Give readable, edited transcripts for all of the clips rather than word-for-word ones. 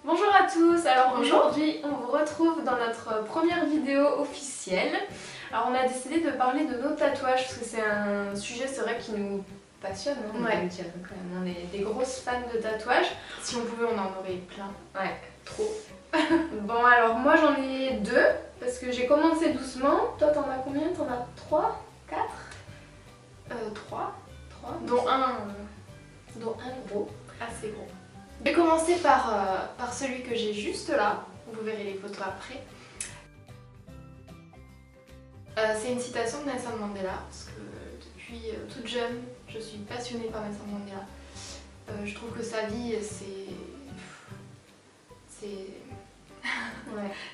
Bonjour à tous, alors Bonjour. aujourd'hui on vous retrouve dans notre première vidéo officielle. Alors on a décidé de parler de nos tatouages parce que c'est un sujet, c'est vrai, qui nous passionne, hein, on peut le dire quand même. On est des grosses fans de tatouages. Si on pouvait, on en aurait plein. Ouais, trop. Bon alors moi j'en ai 2 parce que j'ai commencé doucement. Toi t'en as combien? T'en as 3? 4? 3, 3 dont un gros. assez gros. Je vais commencer par celui que j'ai juste là. Vous verrez les photos après. C'est une citation de Nelson Mandela, parce que depuis toute jeune, je suis passionnée par Nelson Mandela. Je trouve que sa vie,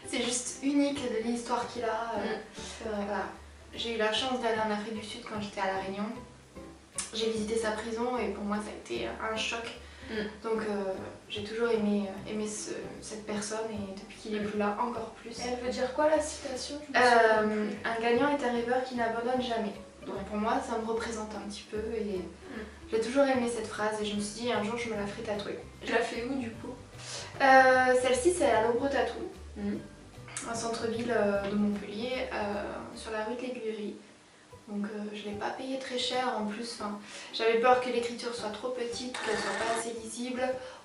c'est juste unique de l'histoire qu'il a. C'est vrai. Voilà. J'ai eu la chance d'aller en Afrique du Sud quand j'étais à La Réunion. J'ai visité sa prison et pour moi ça a été un choc. Donc j'ai toujours aimé cette personne et depuis qu'il est plus là, encore plus. Elle veut dire quoi la citation? Un gagnant est un rêveur qui n'abandonne jamais. Donc pour moi ça me représente un petit peu et j'ai toujours aimé cette phrase et je me suis dit un jour je me la ferai tatouer. Je la fais où du coup? Celle-ci c'est à l'Obro Tattoo, un centre-ville de Montpellier, sur la rue de l'Aiguillerie. Donc je ne l'ai pas payé très cher en plus, j'avais peur que l'écriture soit trop petite, qu'elle soit pas assez lisible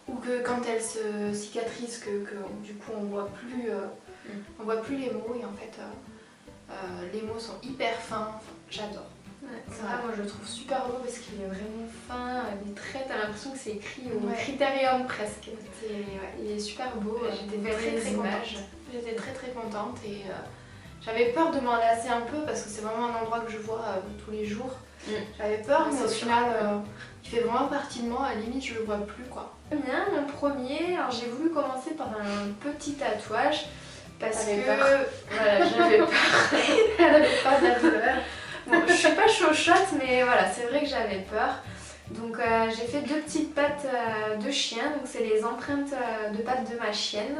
ou que quand elle se cicatrise que du coup on voit plus les mots et en fait les mots sont hyper fins, j'adore. Ouais, c'est vrai, moi je le trouve super beau parce qu'il est vraiment fin, les traits, t'as l'impression que c'est écrit au critérium presque. Il est super beau, J'étais très contente. J'étais très contente et j'avais peur de m'en lasser un peu parce que c'est vraiment un endroit que je vois tous les jours. J'avais peur mais au final il fait vraiment partie de moi, à la limite je le vois plus quoi. Bien, mon premier, alors j'ai voulu commencer par un petit tatouage parce que voilà, j'avais peur. Elle avait peur de la douleur. Bon, je suis pas chochotte mais voilà, c'est vrai que j'avais peur. Donc j'ai fait 2 petites pattes de chien, donc c'est les empreintes de pattes de ma chienne.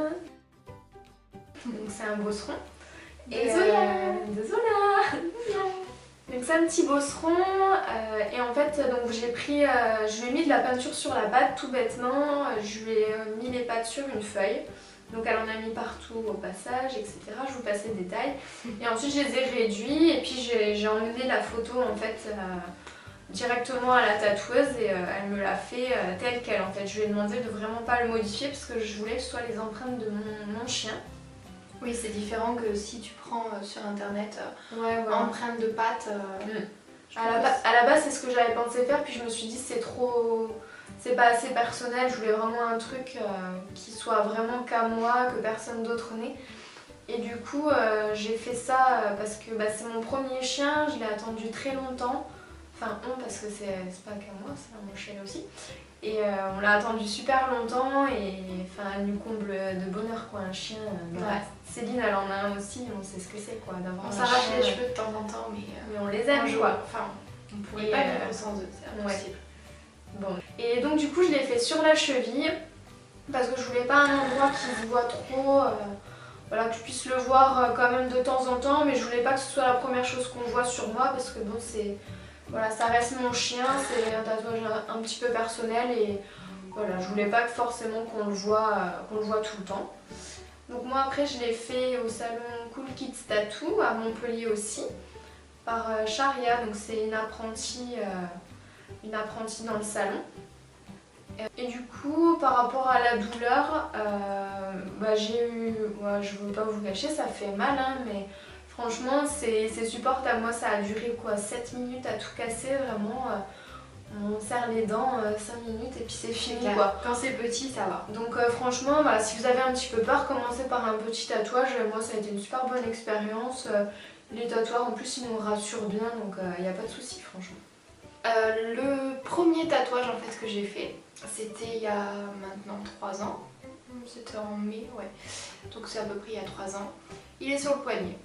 Donc c'est un bosseron. Désolée. Donc c'est un petit bosseron et en fait donc j'ai pris, je lui ai mis de la peinture sur la patte tout bêtement, je lui ai mis les pattes sur une feuille. Donc elle en a mis partout au passage, etc. Je vous passe les détails. Et ensuite je les ai réduits et puis j'ai emmené la photo en fait directement à la tatoueuse et elle me l'a fait telle quelle en fait. Je lui ai demandé de vraiment pas le modifier parce que je voulais que ce soit les empreintes de mon chien. Oui, c'est différent que si tu prends sur internet empreinte de pattes. À la base c'est ce que j'avais pensé faire puis je me suis dit c'est pas assez personnel, je voulais vraiment un truc qui soit vraiment qu'à moi, que personne d'autre n'ait. Et du coup j'ai fait ça parce que c'est mon premier chien, je l'ai attendu très longtemps. Enfin parce que c'est pas qu'à moi, c'est à mon chien aussi. Et on l'a attendu super longtemps et elle nous comble de bonheur quoi, un chien. Céline elle en a un aussi, on sait ce que c'est quoi d'avoir un chien. On s'arrache les cheveux de temps en temps mais on les aime quoi. Enfin, on pourrait pas vivre sans eux, c'est impossible. Bon. Et donc du coup je l'ai fait sur la cheville parce que je voulais pas un endroit qui se voit trop, voilà, que tu puisses le voir quand même de temps en temps, mais je voulais pas que ce soit la première chose qu'on voit sur moi parce que bon c'est, voilà, ça reste mon chien, c'est un tatouage un petit peu personnel et voilà, je voulais pas forcément qu'on le voit tout le temps. Donc moi après je l'ai fait au salon Cool Kids Tattoo à Montpellier aussi par Charia, donc c'est une apprentie dans le salon. Et du coup par rapport à la douleur, j'ai eu, je veux pas vous cacher, ça fait mal hein, mais franchement c'est supportable. Moi ça a duré quoi, 7 minutes à tout casser vraiment. On serre les dents 5 minutes et puis c'est fini quoi. Quand c'est petit ça va. Donc franchement voilà, si vous avez un petit peu peur, commencez par un petit tatouage. Moi ça a été une super bonne expérience. Les tatouages en plus ils nous rassurent bien donc il n'y a pas de souci franchement. Le premier tatouage en fait que j'ai fait, c'était il y a maintenant 3 ans. C'était en mai, ouais. Donc c'est à peu près il y a 3 ans. Il est sur le poignet.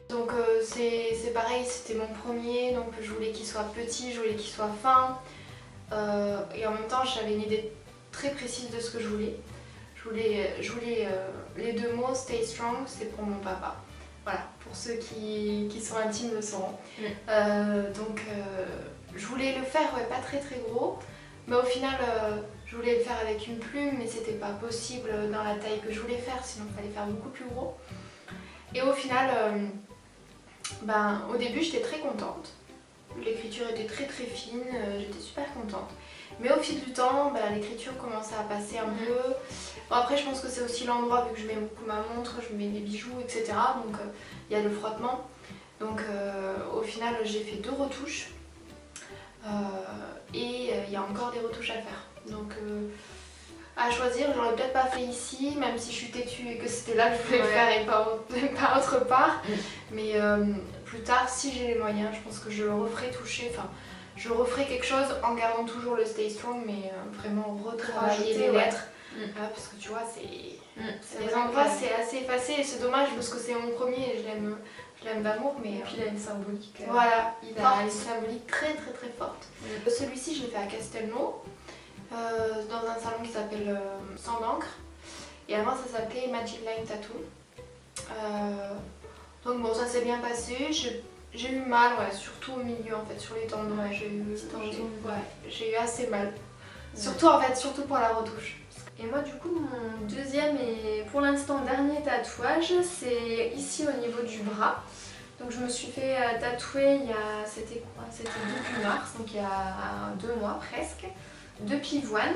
Donc c'est pareil, c'était mon premier, donc je voulais qu'il soit petit, je voulais qu'il soit fin. Et en même temps j'avais une idée très précise de ce que je voulais. Je voulais les 2 mots Stay Strong, c'est pour mon papa. Voilà, pour ceux qui sont intimes le sauront. Donc Je voulais le faire pas très gros, mais au final je voulais le faire avec une plume, mais c'était pas possible dans la taille que je voulais faire, sinon il fallait faire beaucoup plus gros. Et au final, au début j'étais très contente. L'écriture était très fine, j'étais super contente. Mais au fil du temps, l'écriture commençait à passer un peu. Bon, après je pense que c'est aussi l'endroit, vu que je mets beaucoup ma montre, je mets mes bijoux, etc. Donc il y a le frottement. Donc au final j'ai fait 2 retouches. Et il y a encore des retouches à faire. Donc à choisir, j'aurais peut-être pas fait ici, même si je suis têtue et que c'était là que je voulais le faire et pas autre part. Mais plus tard, si j'ai les moyens, je pense que je le referai toucher. Enfin, je referai quelque chose en gardant toujours le Stay Strong, mais vraiment retravailler les lettres. Parce que tu vois, les endroits c'est assez effacé et c'est dommage parce que c'est mon premier et je l'aime d'amour. Mais et puis il a une symbolique. Voilà, il a une symbolique très forte. Celui-ci, je l'ai fait à Castelnau, dans un salon qui s'appelle Sang d'encre. Et avant, ça s'appelait Magic Line Tattoo. Donc bon, ça s'est bien passé. J'ai eu mal, surtout au milieu en fait, sur les tendons. J'ai eu assez mal. Surtout pour la retouche. Et moi du coup mon deuxième et pour l'instant dernier tatouage, c'est ici au niveau du bras. Donc je me suis fait tatouer c'était début mars, donc il y a 2 mois presque, de pivoine.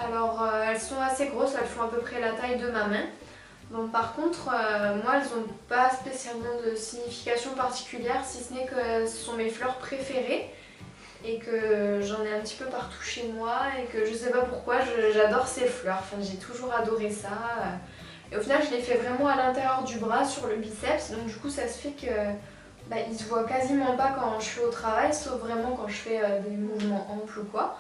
Alors elles sont assez grosses, elles font à peu près la taille de ma main. Bon, par contre, moi elles n'ont pas spécialement de signification particulière, si ce n'est que ce sont mes fleurs préférées et que j'en ai un petit peu partout chez moi et que je sais pas pourquoi, j'adore ces fleurs, enfin j'ai toujours adoré ça. Et au final je les fais vraiment à l'intérieur du bras, sur le biceps, donc du coup ça se fait que ils se voient quasiment pas quand je suis au travail, sauf vraiment quand je fais des mouvements amples ou quoi.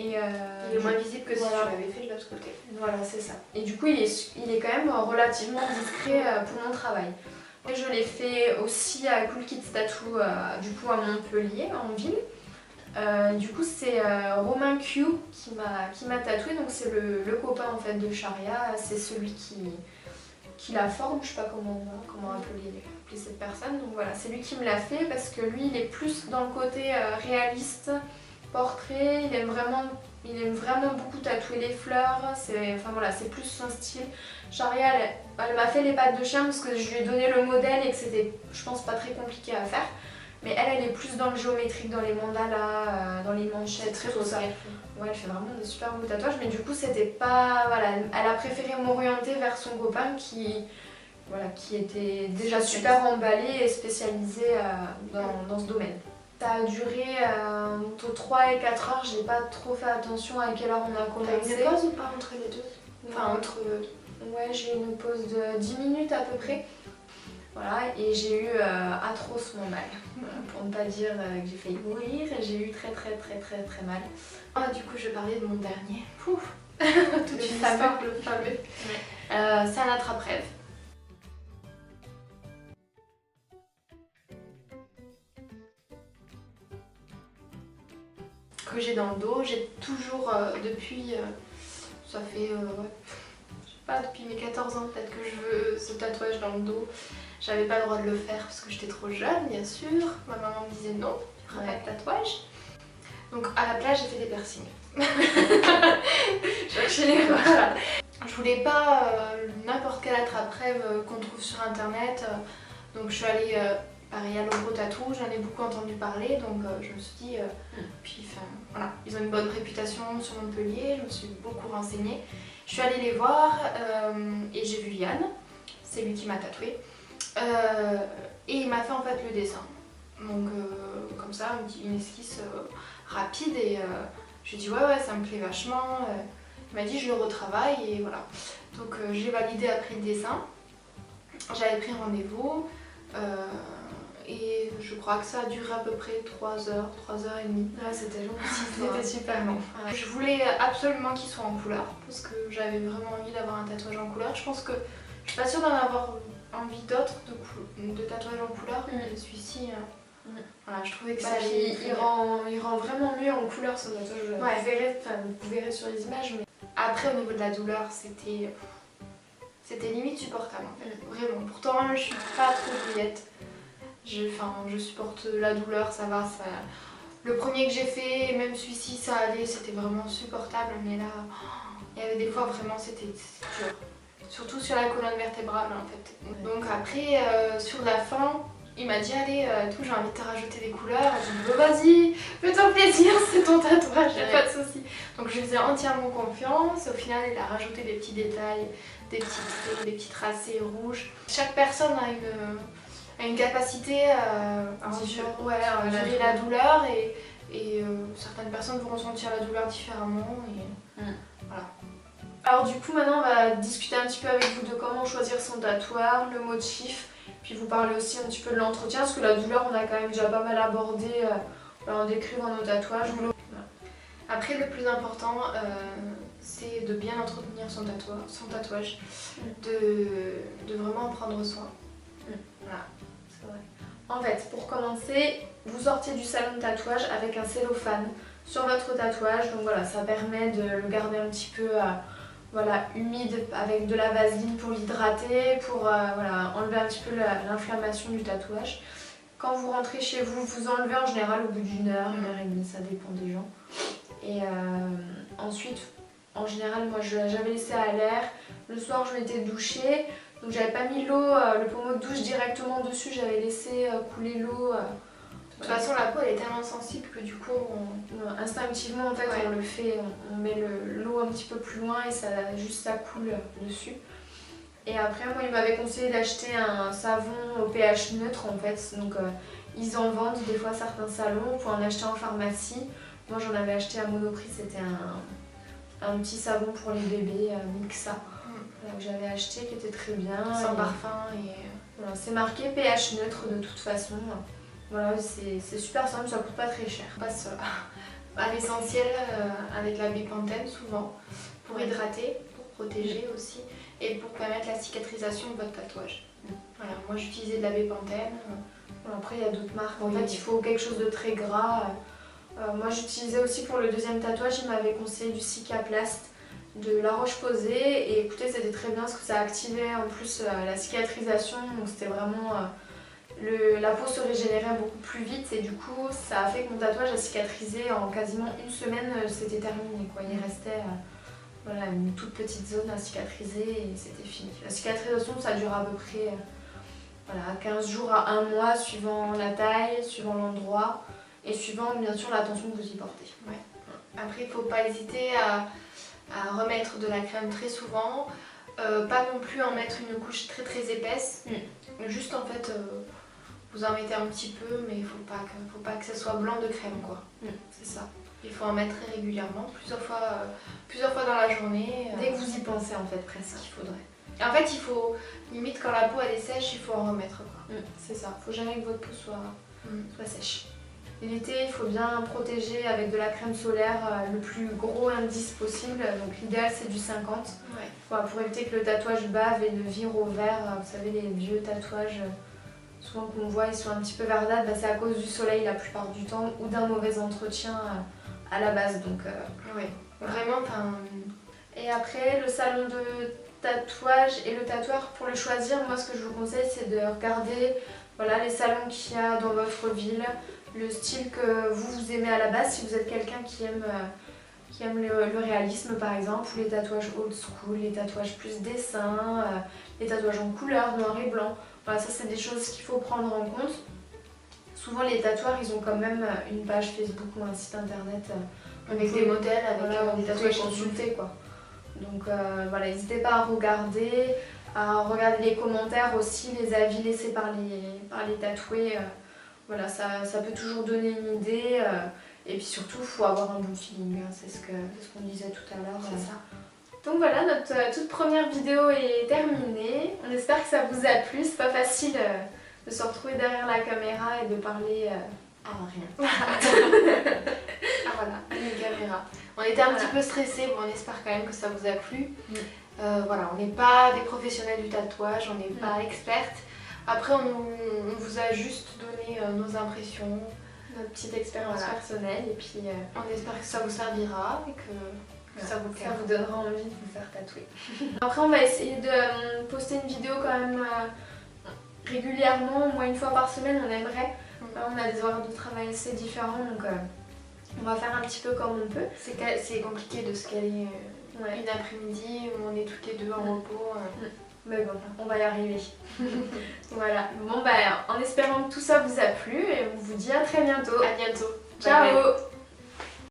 Et il est moins visible que si tu l'avais fait de l'autre côté. Voilà, c'est ça. Et du coup, il est quand même relativement discret pour mon travail. Et je l'ai fait aussi à Cool Kids Tattoo, du coup à Montpellier, en ville. Du coup, c'est Romain Q qui m'a tatoué, donc c'est le copain en fait de Sharia, c'est celui qui la forme, je sais pas comment appeler cette personne. Donc voilà, c'est lui qui me l'a fait parce que lui, il est plus dans le côté réaliste. Portrait, il aime vraiment beaucoup tatouer les fleurs, c'est plus son style. Sharia, elle m'a fait les pattes de chien parce que je lui ai donné le modèle et que c'était, je pense, pas très compliqué à faire. Mais elle est plus dans le géométrique, dans les mandalas, dans les manchettes, très tout ça. Ouais, elle fait vraiment des super beaux tatouages, mais du coup, c'était pas. Voilà, elle a préféré m'orienter vers son copain qui était déjà super emballé et spécialisé dans ce domaine. Ça a duré entre 3 et 4 heures, j'ai pas trop fait attention à quelle heure on a commencé. T'as une pause ou pas entre les deux? Enfin, Ouais, j'ai une pause de 10 minutes à peu près. Voilà, et j'ai eu atrocement mal. Pour ne pas dire que j'ai failli mourir, j'ai eu très mal. Ah, du coup, je parlais de mon dernier. Pouf. Le fameux. Ouais. C'est un attrape-rêve. Que j'ai dans le dos, j'ai toujours depuis, ça fait, je sais pas, depuis mes 14 ans peut-être que je veux ce tatouage dans le dos. J'avais pas le droit de le faire parce que j'étais trop jeune, bien sûr. Ma maman me disait non, tu feras pas de tatouage. Donc à la place, j'ai fait des piercings. Voilà. Je voulais pas n'importe quel attrape-rêve qu'on trouve sur internet. Donc je suis allée pareil à l'Ombro Tattoo, j'en ai beaucoup entendu parler, donc je me suis dit, puis voilà, ils ont une bonne réputation sur Montpellier, je me suis beaucoup renseignée. Je suis allée les voir et j'ai vu Yann, c'est lui qui m'a tatoué, et il m'a fait en fait le dessin. Donc comme ça, une esquisse rapide et je lui ai dit ouais ça me plaît vachement. Il m'a dit je le retravaille et voilà. Donc j'ai validé après le dessin, j'avais pris rendez-vous. Et je crois que ça a duré à peu près 3 heures, 3 heures et demie. Ouais, c'était long. C'était super long. Je voulais absolument qu'il soit en couleur parce que j'avais vraiment envie d'avoir un tatouage en couleur. Je pense que je suis pas sûre d'en avoir envie d'autres de tatouages en couleur, mais celui-ci Voilà, je trouvais que Bah, ça allait il rend vraiment mieux en couleur son tatouage. Ouais. Vous verrez sur les images. Mais... Après, au niveau de la douleur, c'était limite supportable en fait, vraiment. Pourtant, je suis pas trop douillette. Je supporte la douleur, ça va. Le premier que j'ai fait, même celui-ci, ça allait, c'était vraiment supportable. Mais là, il y avait des fois vraiment, c'était dur. Surtout sur la colonne vertébrale en fait. Donc après, sur la fin, il m'a dit allez, j'ai envie de te rajouter des couleurs. J'ai dit bon vas-y, fais-toi plaisir, c'est ton tatouage, y'a pas de souci. Donc je lui faisais entièrement confiance. Au final, il a rajouté des petits détails, des petits tracés rouges. Chaque personne a une capacité à gérer la douleur et certaines personnes vont ressentir la douleur différemment. Voilà. Alors du coup maintenant on va discuter un petit peu avec vous de comment choisir son tatouage, le motif, puis vous parler aussi un petit peu de l'entretien parce que la douleur on a quand même déjà pas mal abordé en décrivant nos tatouages. Après le plus important c'est de bien entretenir son tatouage, de vraiment en prendre soin. Voilà, c'est vrai. En fait pour commencer, vous sortez du salon de tatouage avec un cellophane sur votre tatouage, donc voilà ça permet de le garder un petit peu humide avec de la vaseline pour l'hydrater, pour enlever un petit peu l'inflammation du tatouage. Quand vous rentrez chez vous, vous enlevez en général au bout d'une heure et demie, ça dépend des gens. Et ensuite, en général, moi j'avais laissé à l'air. Le soir, je m'étais douchée, donc j'avais pas mis l'eau, le pommeau de douche directement dessus, j'avais laissé couler l'eau. De toute façon, la peau elle est tellement sensible que du coup, instinctivement en fait, on le fait, on met l'eau un petit peu plus loin et ça coule dessus. Et après, moi, il m'avait conseillé d'acheter un savon au pH neutre en fait. Donc, ils en vendent des fois certains salons, on peut en acheter en pharmacie. Moi, j'en avais acheté à Monoprix, c'était un petit savon pour les bébés, Mixa, que j'avais acheté qui était très bien. Sans parfum et... Voilà, c'est marqué pH neutre de toute façon. Voilà, c'est super simple, ça coûte pas très cher. On passe à l'essentiel avec la bépantène souvent pour hydrater, pour protéger aussi et pour permettre la cicatrisation de votre tatouage. Voilà, moi j'utilisais de la bépantène. Après il y a d'autres marques, en fait il faut quelque chose de très gras. Moi j'utilisais aussi pour le deuxième tatouage, il m'avait conseillé du Cicaplast de La Roche-Posay et écoutez c'était très bien parce que ça activait en plus la cicatrisation, donc c'était vraiment... la peau se régénérait beaucoup plus vite et du coup ça a fait que mon tatouage a cicatrisé en quasiment une semaine, c'était terminé quoi. Il restait une toute petite zone à cicatriser et c'était fini. La cicatrisation ça dure à peu près 15 jours à 1 mois suivant la taille, suivant l'endroit et suivant bien sûr l'attention que vous y portez. Ouais. Après il ne faut pas hésiter à remettre de la crème très souvent, pas non plus en mettre une couche très très épaisse, juste en fait vous en mettez un petit peu mais il faut pas que ça soit blanc de crème quoi. C'est ça. Il faut en mettre très régulièrement, plusieurs fois dans la journée. Dès que vous y pensez en fait presque il faudrait. En fait il faut, limite quand la peau elle est sèche, il faut en remettre quoi. C'est ça, il faut jamais que votre peau soit sèche. Et l'été il faut bien protéger avec de la crème solaire le plus gros indice possible, donc l'idéal c'est du 50. Voilà, pour éviter que le tatouage bave et ne vire au vert, vous savez les vieux tatouages souvent qu'on voit ils sont un petit peu verdâtres, c'est à cause du soleil la plupart du temps ou d'un mauvais entretien à la base. Donc, vraiment. Et après le salon de tatouage et le tatoueur, pour le choisir, moi ce que je vous conseille c'est de regarder les salons qu'il y a dans votre ville, le style que vous aimez à la base, si vous êtes quelqu'un qui aime le réalisme par exemple, ou les tatouages old school, les tatouages plus dessin, les tatouages en couleur, noir et blanc. Voilà, ça c'est des choses qu'il faut prendre en compte. Souvent les tatoueurs ils ont quand même une page Facebook ou un site internet avec des modèles, avec des tatouages consultés quoi. Donc n'hésitez pas à regarder les commentaires aussi, les avis laissés par les tatoués. Ça peut toujours donner une idée. Et puis surtout, il faut avoir un bon feeling, c'est ce qu'on disait tout à l'heure. C'est ça. Donc voilà, notre toute première vidéo est terminée. On espère que ça vous a plu. C'est pas facile de se retrouver derrière la caméra et de parler à rien. Voilà, une caméra. On était un petit peu stressés, bon, on espère quand même que ça vous a plu. On n'est pas des professionnels du tatouage, on n'est pas expertes. Après on vous a juste donné nos impressions, notre petite expérience personnelle et puis on espère que ça vous servira et que ça vous plaira. Ça vous donnera envie de vous faire tatouer. Après on va essayer de poster une vidéo quand même régulièrement, au moins une fois par semaine on aimerait. On a des horaires de travail assez différents donc on va faire un petit peu comme on peut. C'est compliqué de se caler une après-midi où on est toutes les deux en repos. Mais bon, on va y arriver. Voilà. Bon bah en espérant que tout ça vous a plu et on vous dit à très bientôt. À bientôt. Ciao. Bye bye.